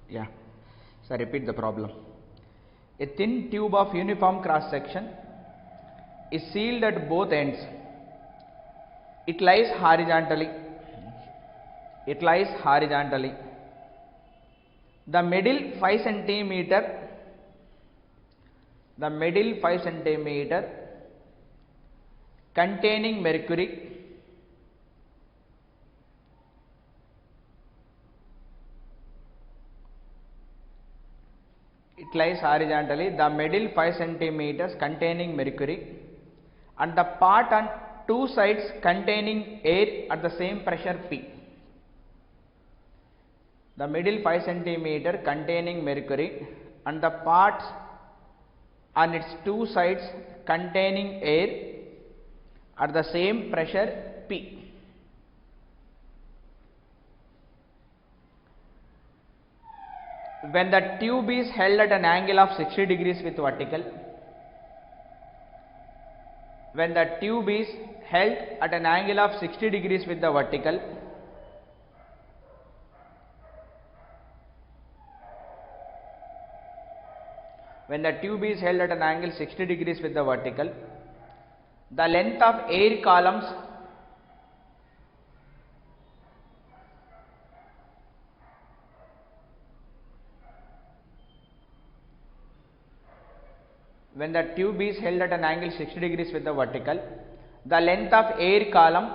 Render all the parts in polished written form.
Yeah. So I repeat the problem. A thin tube of uniform cross section is sealed at both ends. It lies horizontally. The middle 5 centimeter containing mercury lies horizontally. The middle 5 centimeters containing mercury and the part on two sides containing air at the same pressure P. The middle 5 centimeter containing mercury and the parts on its two sides containing air at the same pressure P. When the tube is held at an angle of 60 degrees with vertical, when the tube is held at an angle of 60 degrees with the vertical, when the tube is held at an angle 60 degrees with the vertical, the length of air columns when the tube is held at an angle 60 degrees with the vertical, the length of air column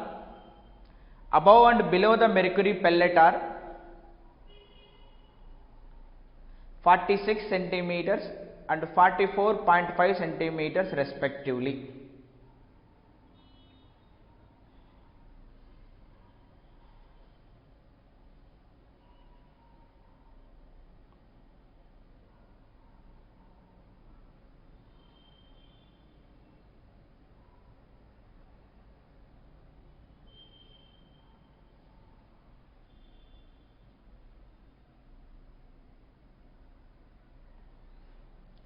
above and below the mercury pellet are 46 centimeters and 44.5 centimeters respectively.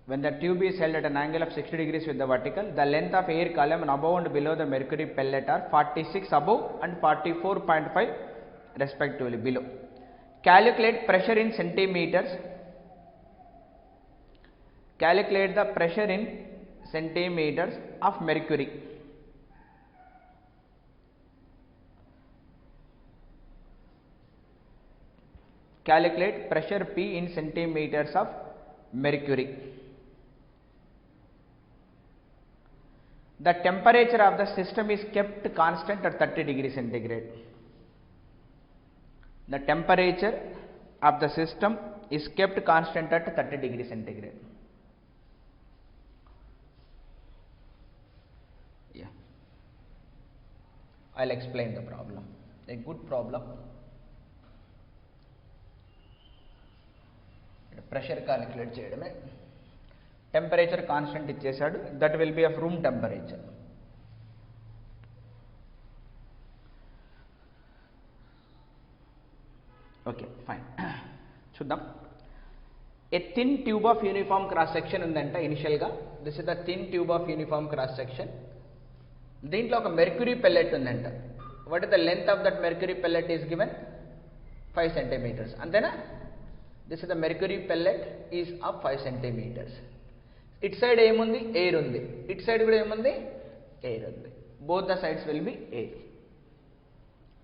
When the tube is held at an angle of 60 degrees with the vertical, the length of air column above and below the mercury pellet are 46 above and 44.5 respectively below. Calculate pressure in centimeters. Calculate the pressure in centimeters of mercury. Calculate pressure P in centimeters of mercury. The temperature of the system is kept constant at 30 degrees centigrade. The temperature of the system is kept constant at 30 degrees centigrade. Yeah. I'll explain the problem. A good problem. Pressure calculate cheyadame. Temperature constant ichesadu, that will be of room temperature. Okay, fine. Chuddam. A thin tube of uniform cross section undanta initial ga. This is the thin tube of uniform cross section. Deentlo oka mercury pellet undanta. What is the length of that mercury pellet is given? 5 centimeters. Antena? This is the mercury pellet is of 5 centimeters. It side ఏముంది air ఉంది, it side కూడా ఏముంది air ఉంది. Both the sides will be air.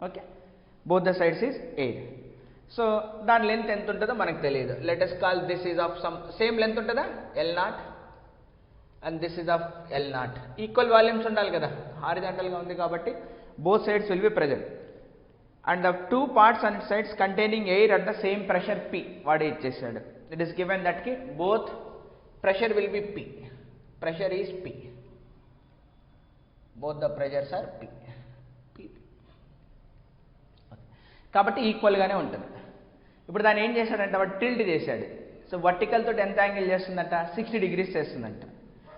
Okay, both the sides is air. So దాని length ఎంత ఉంటుందో మనకు తెలియదు. Let us call this is of some same length ఉంటుందా L0 and this is of L0. Equal volumes ఉండాలి కదా, horizontal గా ఉంది కాబట్టి both sides will be present and the two parts on sides containing air at the same pressure P. వాడు ఇచ్చేసాడు. It is given that ki both pressure will be P. Pressure is P. Both the pressures are P. P. కాబట్టి equal గానే ఉంటుంది. ఇప్పుడు దాన్ని ఏం చేశాడంటే వాడు టిల్ట్ చేశాడు. సో వర్టికల్ తోటి ఎంత యాంగిల్ చేస్తుందంట 60 డిగ్రీస్ చేస్తుందంట.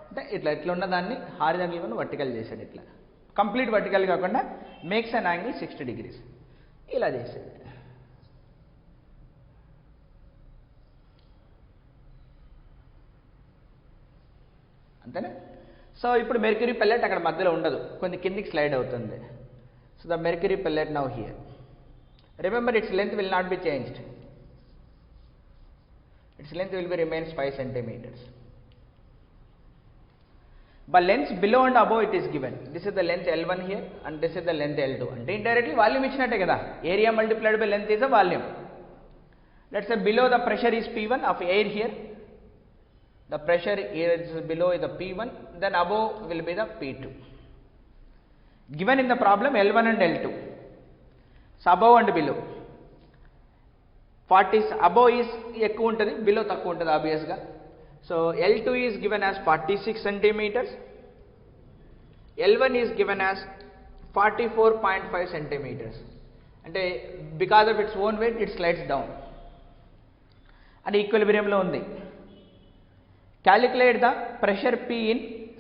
అంటే ఇట్లా ఉన్న దాన్ని హారిజాంటల్ గా వర్టికల్ చేశాడు. ఇట్లా కంప్లీట్ వర్టికల్ కాకుండా మేక్స్ అన్ యాంగిల్ 60 డిగ్రీస్ ఇలా చేశాడు. అంతేనా? సో ఇప్పుడు మెర్క్యూరీ పెల్లెట్ అక్కడ మధ్యలో ఉండదు, కొంచెం కిందికి స్లైడ్ అవుతుంది. So the mercury pellet now here. Remember it's length will not be changed. its length will be remains 5 centimeters. But lengths below and above it is given. This is the length L1 here and this is the length L2. And indirectly volume ఇచ్చినట్టే కదా, area multiplied by length is a volume. Let's say below the pressure is P1 of air here. The pressure here is below is the P1, then above will be the P2. Given in the problem L1 and L2. So above and below. 40 above is ఎక్కువ ఉంటుంది, below తక్కువ ఉంటుంది obvious గా. So L2 is given as 46 centimeters. L1 is given as 44.5 centimeters. అంటే because of its own weight it slides down. And equilibrium లో ఉంది. Calculate the pressure P in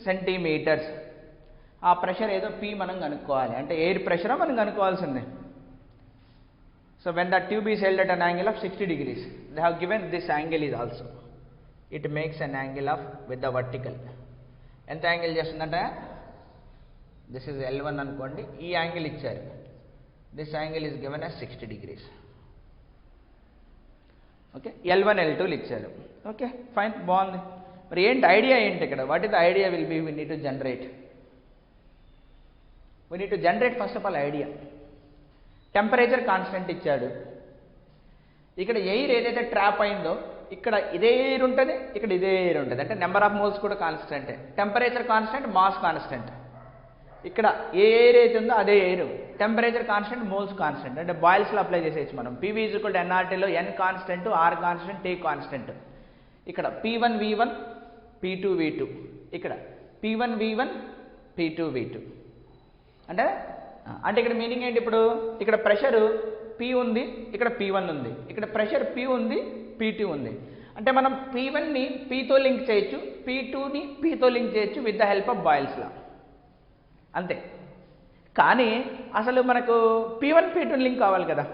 centimeters. ఆ pressure ఏదో P మనం కనుక్కోవాలి, అంటే ఎయిర్ ప్రెషర్ మనం కనుక్కోవాల్సిందే. So when the tube is held at an angle of 60 degrees, they have given this angle is also. It makes an angle of with the vertical. ఎంత angle చేస్తుందంటే, this is L1 అనుకోండి, ఈ angle ఇచ్చారు. This angle is given as 60 degrees. Okay, L1 L2 ఇచ్చారు. Okay fine, బాగుంది. మరి ఏంటి idea ఏంటి ఇక్కడ? What is the idea will be we need to generate. We need to generate first of all idea. Temperature constant ఇచ్చాడు. ఇక్కడ air ఏదైతే trap అయిందో ఇక్కడ ఇదే ఎయిర్ ఉంటుంది, ఇక్కడ ఇదే ఎయిర్ ఉంటుంది, అంటే నెంబర్ ఆఫ్ మోల్స్ కూడా కాన్స్టెంటే. Temperature constant, mass constant. ఇక్కడ ఏ ఎయిర్ అయితే ఉందో అదే air. Temperature constant, moles constant. అంటే బాయిల్స్లో అప్లై చేసేయచ్చు మనం. PV = NRTలో N constant, R constant, T constant. ఇక్కడ P1 V1, P2 V2. ఇక్కడ P1 V1, P2 V2. అంటే ఇక్కడ మీనింగ్ ఏంటి? ఇప్పుడు ఇక్కడ ప్రెషర్ P ఉంది, ఇక్కడ P1 ఉంది, ఇక్కడ ప్రెషర్ P ఉంది, P2 ఉంది. అంటే మనం P1ని Pతో లింక్ చేయొచ్చు, P2ని Pతో లింక్ చేయొచ్చు with the help of boils లా, అంతే. కానీ అసలు మనకు P1 P2 లింక్ కావాలి కదా.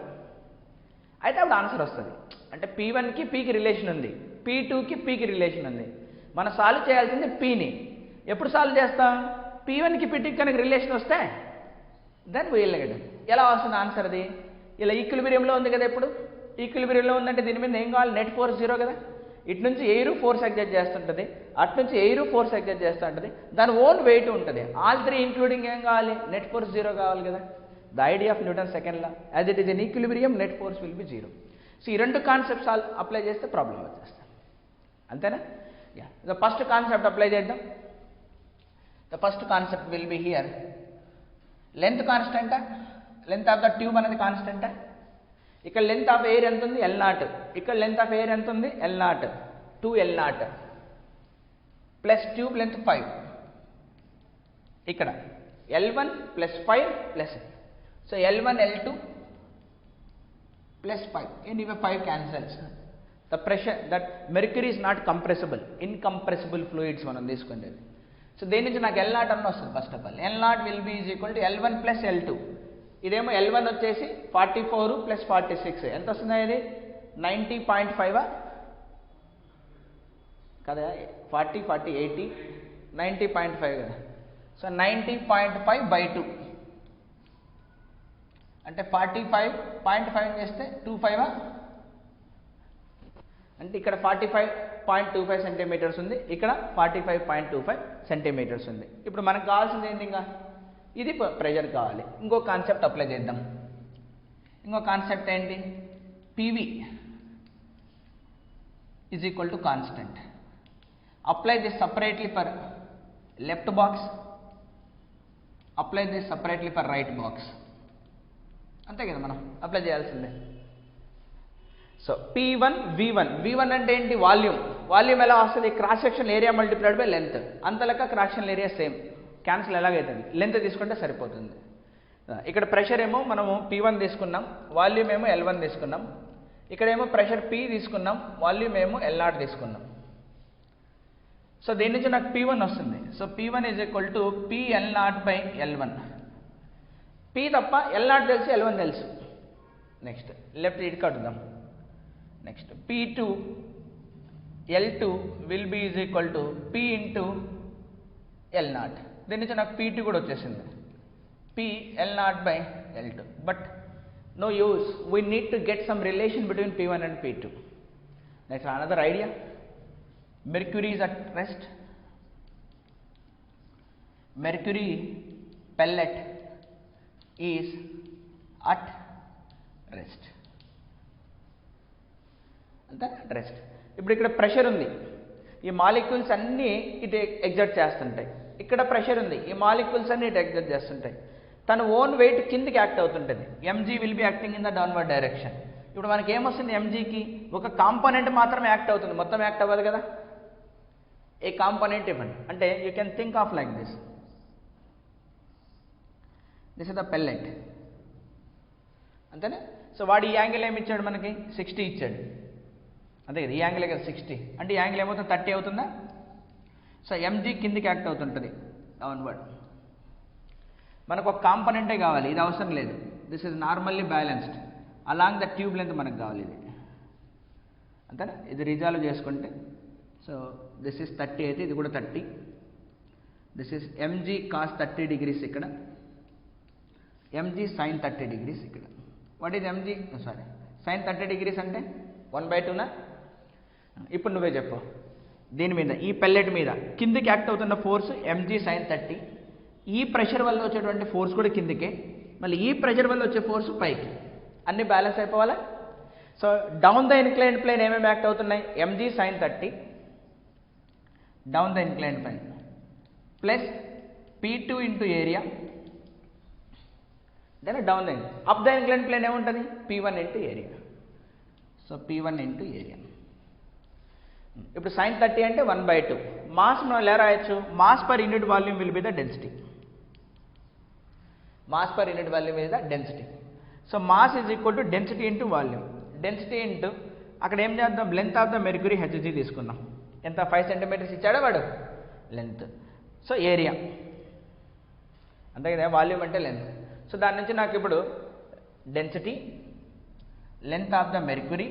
అయితే అప్పుడు ఆన్సర్ వస్తుంది. అంటే P1కి Pకి రిలేషన్ ఉంది, P2కి Pకి రిలేషన్ ఉంది. మనం సాల్వ్ చేయాల్సింది Pని. ఎప్పుడు సాల్వ్ చేస్తాం? P1కి P2కి కనుక రిలేషన్ వస్తే దాన్ని వేయలేడు. ఎలా వస్తుంది ఆన్సర్? అది ఇలా ఈక్విలిబ్రియంలో ఉంది కదా. ఎప్పుడు ఈక్విలిబ్రియంలో ఉందంటే దీని మీద ఏం కావాలి? నెట్ ఫోర్స్ 0 కదా. ఇటు నుంచి ఎయిర్ ఫోర్స్ ఎగ్జర్ట్ చేస్తుంటుంది, అటు నుంచి ఎయిర్ ఫోర్స్ ఎగ్జర్ట్ చేస్తూ ఉంటుంది, దాని ఓన్ వెయిట్ ఉంటుంది. ఆల్ త్రీ ఇంక్లూడింగ్ ఏం కావాలి? నెట్ ఫోర్స్ 0 కావాలి కదా. The idea of Newton second law, as it is in equilibrium net force will be 0. So ఈ రెండు కాన్సెప్ట్స్ అప్లై చేస్తే ప్రాబ్లం వచ్చేస్తాం, అంతేనా? Yeah, the first concept apply చేద్దాం. The first concept will be here. Length కాన్స్టెంటా? Length of the tube అనేది కాన్స్టెంటా? ఇక్కడ లెంత్ ఆఫ్ ఎయిర్ ఎంత ఉంది? L0. ఇక్కడ లెంత్ ఆఫ్ ఎయిర్ ఎంత ఉంది? L0. 2L0 plus tube length 5. ఇక్కడ L1 plus 5 plus, so L1 L2 plus 5. ఇవి 5 cancels. The pressure that mercury is not compressible, incompressible fluids మనం తీసుకునేది. సో దేని నుంచి నాకు L0 అన్న వస్తుంది. First of all L0 will be = L1 plus L2. ఇదేమో L1 వచ్చేసి 44 ప్లస్ 46. ఎంత వస్తుంది? ఇది 90.5 కదా. 40 40 80 90.5 కదా. సో 90.5/2 అంటే 45.5 చేస్తే 25 అంటే ఇక్కడ 45.25 సెంటీమీటర్స్ ఉంది, ఇక్కడ 45.25 సెంటీమీటర్స్ ఉంది. ఇప్పుడు మనకు కావాల్సింది ఏంటి? ఇంకా ఇది ప్రెషర్ కావాలి. ఇంకో కాన్సెప్ట్ అప్లై చేద్దాం. ఇంకో కాన్సెప్ట్ ఏంటి? PV = constant. Apply this separately for left box, apply this separately for right box. అంతే కదా మనం అప్లై చేయాల్సిందే. So P1 V1. V1 అంటే ఏంటి? వాల్యూమ్. వాల్యూమ్ ఎలా వస్తుంది? Cross section area multiplied by length. అంత లెక్క cross section area same, cancel ఎలాగైతుంది? లెంత్ తీసుకుంటే సరిపోతుంది. ఇక్కడ ప్రెషర్ ఏమో మనము P1 తీసుకున్నాం, వాల్యూమ్ ఏమో L1 తీసుకున్నాం. ఇక్కడేమో ప్రెషర్ P తీసుకున్నాం, వాల్యూమ్ ఏమో L0 తీసుకున్నాం. సో దీని నుంచి నాకు P1 వస్తుంది. So P1 = PL0/L1. P తప్ప L0 తెలుసు, L1 తెలుసు. నెక్స్ట్ లెఫ్ట్ ఇటు కట్టుదాం. Next P2 L2 will be = P × L0. దీని నుంచి నాకు P2 కూడా వచ్చేసింది, PL0/L2. But no use, we need to get some relation between P1 and P2. That's another idea. Mercury is at rest. Mercury pellet is at rest. అంతే rest. ఇప్పుడు ఇక్కడ pressure ఉంది, ఈ మాలిక్యూల్స్ అన్నీ ఇటు ఎగ్జర్ట్ చేస్తుంటాయి. ఇక్కడ ప్రెషర్ ఉంది, ఈ మాలిక్యూల్స్ అన్నీ ఇటు ఎగ్జర్ట్ చేస్తుంటాయి. తన ఓన్ వెయిట్ కిందికి యాక్ట్ అవుతుంటుంది. MG will be acting in the downward direction. ఇప్పుడు మనకి ఏమొస్తుంది, ఎంజీకి ఒక కాంపోనెంట్ మాత్రమే యాక్ట్ అవుతుంది, మొత్తం యాక్ట్ అవ్వదు కదా. ఏ కాంపోనెంట్ ఇవ్వండి అంటే you can think of like this. This is the pellet, అంతేనా. సో వాడు ఈ యాంగిల్ ఏమి ఇచ్చాడు మనకి, 60 ఇచ్చాడు, అంతే కదా. ఈ యాంగిల్ కదా 60, అంటే ఈ యాంగిల్ ఏమవుతుంది, 30 అవుతుందా. సో ఎంజీ కిందికి యాక్ట్ అవుతుంటుంది డౌన్వర్డ్. మనకు ఒక కాంపోనెంటే కావాలి, ఇది అవసరం లేదు. This is normally balanced along the tube length మనకు కావాలి ఇది, అంతేనా. ఇది రిజాల్వ్ చేసుకుంటే సో దిస్ ఈజ్ 30 అయితే ఇది కూడా 30. This is MG cos 30 degrees ఇక్కడ, ఎంజీ సైన్ 30 degrees ఇక్కడ. What is MG sorry sign 30 degrees అంటే 1/2నా. ఇప్పుడు నువ్వే చెప్పు, దీని మీద ఈ పెల్లెట్ మీద కిందికి యాక్ట్ అవుతున్న ఫోర్స్ ఎంజీ సైన్ 30, ఈ ప్రెషర్ వల్ల వచ్చేటువంటి ఫోర్స్ కూడా కిందికే, మళ్ళీ ఈ ప్రెషర్ వల్ల వచ్చే ఫోర్స్ పైకి, అన్ని బ్యాలెన్స్ అయిపోవాలా. So down the inclined plane ఏమేమి యాక్ట్ అవుతున్నాయి, m g sine 30 down the inclined plane plus P2 into area, then down the up the inclined plane ఏముంటుంది, P1 into area. So P1 into area. ఇప్పుడు sine 30 అంటే 1/2. Mass మనం ఎలా రాయొచ్చు, mass per unit volume will be the density. Mass per unit volume is the density. So mass is equal to density into volume. Density into అక్కడ ఏం చేద్దాం, length of the mercury HG తీసుకుందాం. ఎంత 5 centimeters ఇచ్చాడా వాడు length. So area అంతే కదా, volume అంటే లెంత్. సో దాని నుంచి నాకు ఇప్పుడు density length of the mercury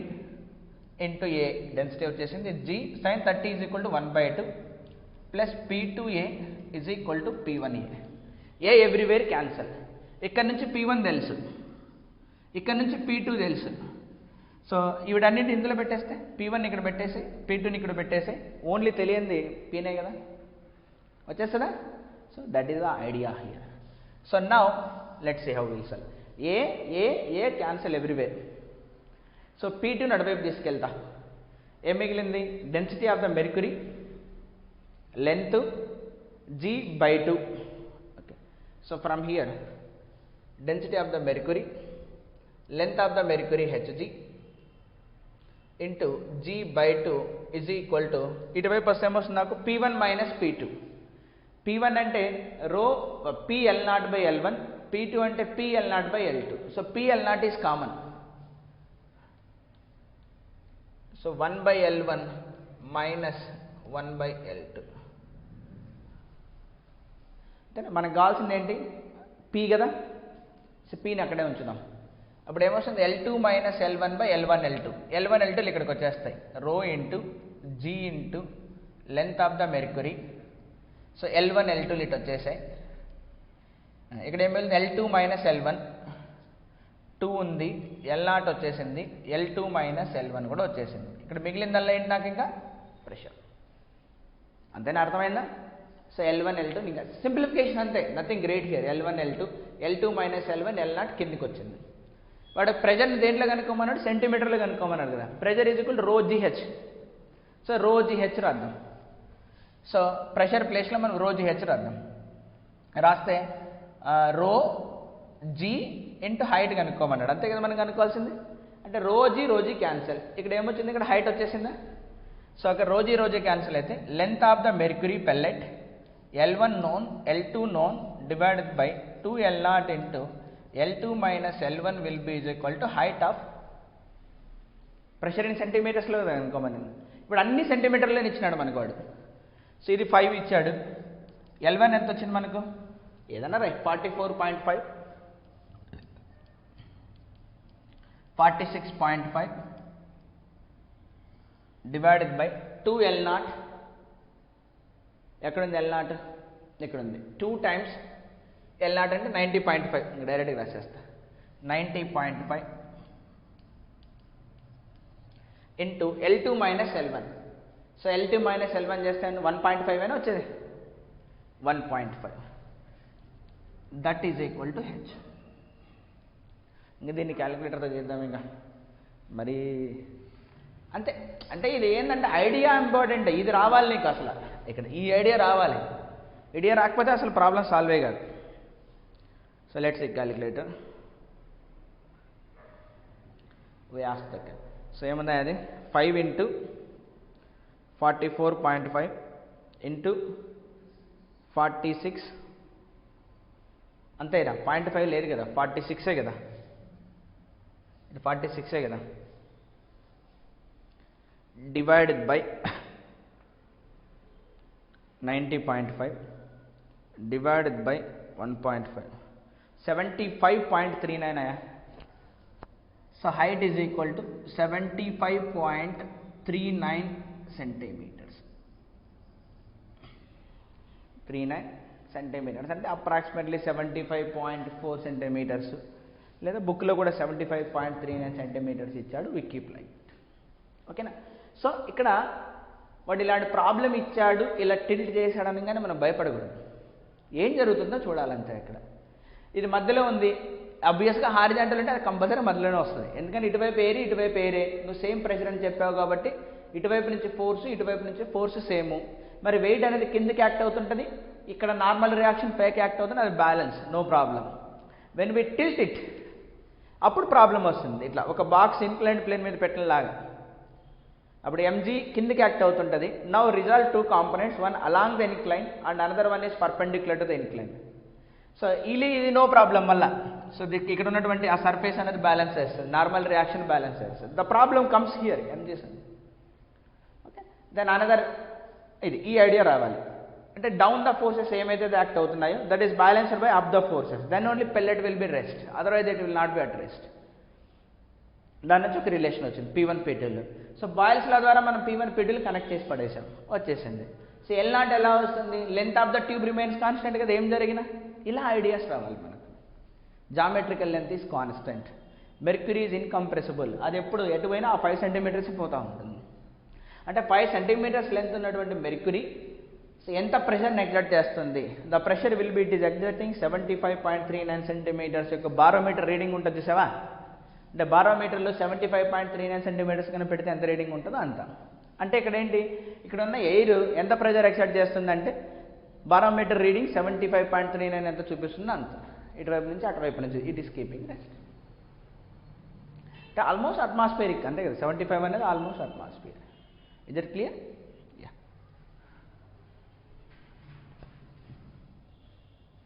into A, density వచ్చేసింది G sin 30 is equal to 1/2 plus P2A is equal to P1A. A everywhere cancel. ఇక్కడ నుంచి P1 తెలుసు, ఇక్కడ నుంచి P2 తెలుసు. సో ఇవిడన్నింటి ఇందులో పెట్టేస్తే P1 ఇక్కడ పెట్టేసి P2ని ఇక్కడ పెట్టేసి ఓన్లీ తెలియంది Pనే కదా, వచ్చేస్తుందా. So that is the idea here. So now let's see how will solve. A cancel everywhere. So P2 అటువైపు తీసుకెళ్తా, ఏం మిగిలింది, density of the mercury length G/2. Okay, so from here density of the mercury length of the mercury H G into G/2 is equal to ఇటువైపు వస్తే ఏమొస్తుంది నాకు P1 minus P2. P1 అంటే రో PL0/L1, P2 అంటే PL0/L2. So PL0 is common. So 1/L1 minus 1/L2. అంటే మనకు కావాల్సింది ఏంటి, P కదా. సో Pని అక్కడే ఉంచుదాం. అప్పుడు ఏమొస్తుంది, L2 మైనస్ L1/L1L2. L1L2 ఇక్కడికి వచ్చేస్తాయి, rho into G into length of the mercury. So L1L2 ఇటు వచ్చేసాయి. ఇక్కడ ఏం వెళ్ళింది, L2 మైనస్ L1 2 ఉంది, L0 వచ్చేసింది, L2 మైనస్ L1 కూడా వచ్చేసింది. ఇక్కడ మిగిలిందల్లా ఏంటి నాకు ఇంకా ప్రెషర్. అంతేనా, అర్థమైందా. సో L1L2 ఇంకా సింప్లిఫికేషన్ అంతే, nothing great here. L1L2 L2 minus L1 L0 కిందికి వచ్చింది. వాడు ప్రెజర్ని దేంట్లో కనుక్కోమన్నాడు, సెంటీమీటర్లో కనుక్కోమన్నాడు కదా. ప్రెజర్ ఈజ్ ఈక్వల్ రో GH. సో రో GH రాద్దాం. సో ప్రెషర్ ప్లేస్లో మనం రో GH రాద్దాం. రాస్తే రో G ఇంటూ హైట్ కనుక్కోమన్నాడు, అంతే కదా మనం కనుక్కోవాల్సింది. అంటే రోజీ క్యాన్సల్. ఇక్కడ ఏమొచ్చింది, ఇక్కడ హైట్ వచ్చేసిందా. సో అక్కడ రోజీ క్యాన్సల్ అయితే length of the mercury pellet L1 known L2 known divided by 2L0 into L2 minus L1 will be is equal to height of pressure in సెంటీమీటర్స్లో కనుక్కోమని. ఇప్పుడు అన్ని సెంటీమీటర్లో ఇచ్చినాడు మనకు వాడు. సో ఇది 5 ఇచ్చాడు. L1 ఎంత వచ్చింది మనకు, ఏదన్నా రైట్ 44.5 46.5 డివైడెడ్ బై 2L0. ఎక్కడుంది L0, ఇక్కడ ఉంది. 2 times L0 అంటే 90.5. డైరెక్ట్గా రాసేస్తా, 90.5 into L2 minus L1. So L2 minus L1 చేస్తే 1.5 అయినా వచ్చేది 1.5. That is equal to H. ఇంకా దీన్ని క్యాలిక్యులేటర్తో చేద్దాం. ఇంకా మరి అంతే. అంటే ఇది ఏంటంటే ఐడియా ఇంపార్టెంట్. ఇది రావాలి నీకు అసలు, ఇక్కడ ఈ ఐడియా రావాలి. ఐడియా రాకపోతే అసలు ప్రాబ్లం సాల్వే కాదు. సో లెట్స్ ఈ క్యాలిక్యులేటర్ వ్యాస్తక. సో ఏముంది అది 5 ఇంటూ 44.5 ఇంటూ 46 అంతేనా? 0.5 లేదు కదా, 46 కదా, ఇది 46 కదా, డివైడెడ్ బై 90.5 డివైడెడ్ బై 1.5 75.39 అయ్యా. So height is equal to 75.39 centimetres. 39 centimetres అంటే అప్రాక్సిమేట్లీ 75.4 సెంటీమీటర్స్, లేదా బుక్లో కూడా 75.39 సెంటీమీటర్స్ ఇచ్చాడు. We keep like. ఓకేనా? సో ఇక్కడ వాడు ఇలాంటి ప్రాబ్లం ఇచ్చాడు, ఇలా టిల్ట్ చేశాడు అనగానే మనం భయపడకూడదు. ఏం జరుగుతుందో చూడాలంతే. ఇక్కడ ఇది మధ్యలో ఉంది. అబ్వియస్గా హారిజాంటల్ అంటే అది కంపల్సరీ మధ్యలోనే వస్తుంది. ఎందుకంటే ఇటువైపు ఏరి ఇటువైపు ఏరే, నువ్వు సేమ్ ప్రెషర్ అని చెప్పావు కాబట్టి ఇటువైపు నుంచి ఫోర్సు ఇటువైపు నుంచి ఫోర్సు సేము. మరి వెయిట్ అనేది కిందకి యాక్ట్ అవుతుంటుంది, ఇక్కడ నార్మల్ రియాక్షన్ పైకి యాక్ట్ అవుతుంది. అది balance, no problem. When we tilt it అప్పుడు ప్రాబ్లం వస్తుంది. ఇట్లా ఒక బాక్స్ ఇన్క్లైన్డ్ ప్లేన్ మీద పెట్టినలాగా అప్పుడు mg కిందకి యాక్ట్ అవుతుంటుంది. Now resolve 2 components, one along the incline and another one is perpendicular to the incline. So ఇది నో ప్రాబ్లం మళ్ళా. సో ఇక్కడ ఉన్నటువంటి ఆ సర్ఫేస్ అనేది బ్యాలెన్స్ చేస్తుంది, నార్మల్ రియాక్షన్ బ్యాలెన్స్ చేస్తుంది. The problem comes here mg. Okay, then another ఈ idea రావాలి. అంటే డౌన్ ద ఫోర్సెస్ ఏమైతే యాక్ట్ అవుతున్నాయో that is balanced by up the forces, then only pellet will be rest, otherwise it will not be at rest. దాని నుంచి ఒక relation వచ్చింది P1 P2. So boils లా ద్వారా మనం P1 P2 కనెక్ట్ చేసి పడేసాం, వచ్చేసింది. సో L0 ఎలా వస్తుంది? Length of the tube remains constant కదా, ఏం జరిగినా. ఇలా ఐడియాస్ రావాలి మనకు. Geometrical length is constant, mercury is incompressible. అది ఎప్పుడు ఎటువైనా ఆ 5 సెంటీమీటర్స్ పోతూ ఉంటుంది. అంటే 5 సెంటీమీటర్స్ లెంత్ ఉన్నటువంటి మెర్క్యూరీ ఎంత ప్రెషర్ని ఎగ్జర్ట్ చేస్తుంది? The pressure will be it is exerting 75.39 centimetres యొక్క బారోమీటర్ రీడింగ్ ఉంటుంది చూసావా? అంటే బారోమీటర్లో 75.39 సెంటీమీటర్స్ కన్నా పెడితే ఎంత రీడింగ్ ఉంటుందో అంత. అంటే ఇక్కడ ఏంటి, ఇక్కడ ఉన్న ఎయిర్ ఎంత ప్రెషర్ ఎక్సర్ట్ చేస్తుందంటే బారోమీటర్ రీడింగ్ 75.39 ఎంత చూపిస్తుందో అంత. ఇటువైపు నుంచి అటువైపు నుంచి ఇట్ ఈస్ కీపింగ్ రెస్ట్. అంటే ఆల్మోస్ట్ అట్మాస్ఫియరిక్ అంతే కదా, 75 అనేది almost atmosphere. Is it clear?